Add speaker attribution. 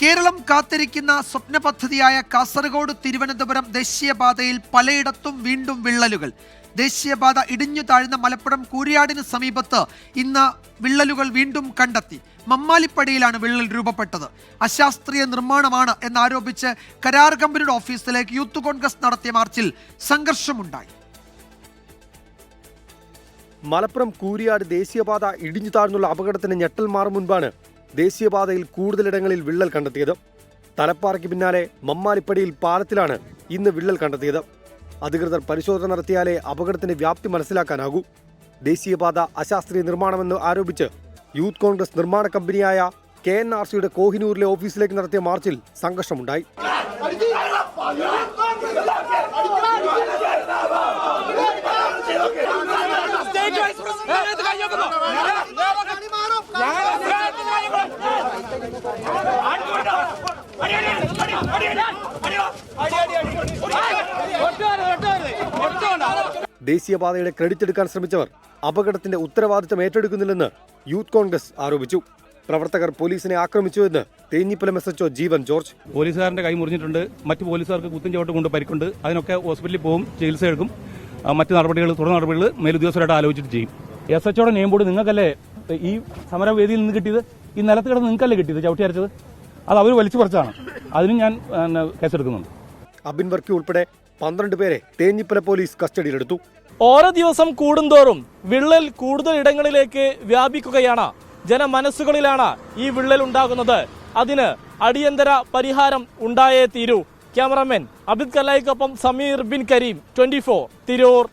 Speaker 1: കേരളം കാത്തിരിക്കുന്ന സ്വപ്ന പദ്ധതിയായ കാസർഗോഡ് തിരുവനന്തപുരം ദേശീയപാതയിൽ പലയിടത്തും വീണ്ടും വിള്ളലുകൾ. ദേശീയപാത ഇടിഞ്ഞു താഴ്ന്ന മലപ്പുറം കൂരിയാടിന് സമീപത്ത് ഇന്ന് വിള്ളലുകൾ വീണ്ടും കണ്ടെത്തി. മമ്മാലിപ്പടിയിലാണ് വിള്ളൽ രൂപപ്പെട്ടത്. അശാസ്ത്രീയ നിർമ്മാണമാണ് എന്നാരോപിച്ച് കരാർ കമ്പനിയുടെ ഓഫീസിലേക്ക് യൂത്ത് കോൺഗ്രസ് നടത്തിയ മാർച്ചിൽ സംഘർഷമുണ്ടായി.
Speaker 2: മലപ്പുറം കൂരിയാട് ദേശീയപാത ഇടിഞ്ഞു താഴ്ന്നുള്ള അപകടത്തിന് ഞെട്ടൽ മാറും മുൻപാണ് ദേശീയപാതയിൽ കൂടുതലിടങ്ങളിൽ വിള്ളൽ കണ്ടെത്തിയത്. തലപ്പാറയ്ക്ക് പിന്നാലെ മമ്മാലിപ്പടിയിൽ പാലത്തിലാണ് ഇന്ന് വിള്ളൽ കണ്ടെത്തിയത്. അധികൃതർ പരിശോധന നടത്തിയാലേ അപകടത്തിന്റെ വ്യാപ്തി മനസ്സിലാക്കാനാകൂ. ദേശീയപാത അശാസ്ത്രീയ നിർമ്മാണമെന്ന് ആരോപിച്ച് യൂത്ത് കോൺഗ്രസ് നിർമ്മാണ കമ്പനിയായ KNRCയുടെ കോഹിനൂരിലെ ഓഫീസിലേക്ക് നടത്തിയ മാർച്ചിൽ സംഘർഷമുണ്ടായി. ദേശീയപാതയുടെ ക്രെഡിറ്റ് എടുക്കാൻ ശ്രമിച്ചവർ അപകടത്തിന്റെ ഉത്തരവാദിത്തം ഏറ്റെടുക്കുന്നില്ലെന്ന് യൂത്ത് കോൺഗ്രസ് ആരോപിച്ചു. പ്രവർത്തകർ പോലീസിനെ ആക്രമിച്ചുവെന്ന് തേഞ്ഞിപ്പലം SHO ജീവൻ ജോർജ്.
Speaker 3: പോലീസുകാരന്റെ കൈ മുറിഞ്ഞിട്ടുണ്ട്, മറ്റു പോലീസുകാർക്ക് കുത്തും ചവിട്ട് കൊണ്ട് പരിക്കുണ്ട്. അതിനൊക്കെ ഹോസ്പിറ്റലിൽ പോകും, ചികിത്സ എടുക്കും. മറ്റു നടപടികൾ, തുടർ നടപടികൾ മേലുദ്യോഗസ്ഥരായിട്ട് ആലോചിച്ചിട്ട് ചെയ്യും. SHOയുടെ നെയിം ബോർഡ് നിങ്ങൾക്കല്ലേ ഈ സമരവേദിയിൽ നിന്ന് കിട്ടിയത്? ഈ നിലത്ത് കിടന്ന് നിങ്ങൾക്കല്ലേ കിട്ടിയത് ചവിട്ടി അരച്ചത്? അത് അവർ വലിച്ചു പറിച്ചാണ്. അതിനും ഞാൻ കേസെടുക്കുന്നുണ്ട്.
Speaker 2: അബിൻ വർക്കി ഉൾപ്പെടെ 12 പേരെ തേഞ്ഞിപ്പല പോലീസ് കസ്റ്റഡിയിലെടുത്തു.
Speaker 4: ഓരോ ദിവസം കൂടുന്തോറും വിള്ളൽ കൂടുതൽ ഇടങ്ങളിലേക്ക് വ്യാപിക്കുകയാണ്. ജനമനസ്സുകളിലാണ് ഈ വിള്ളൽ ഉണ്ടാകുന്നത്. അതിന് അടിയന്തര പരിഹാരം ഉണ്ടായേ തീരൂ. ക്യാമറമാൻ അബിദ് കല്ലായിക്കൊപ്പം സമീർ ബിൻ കരീം, 24 തിരൂർ.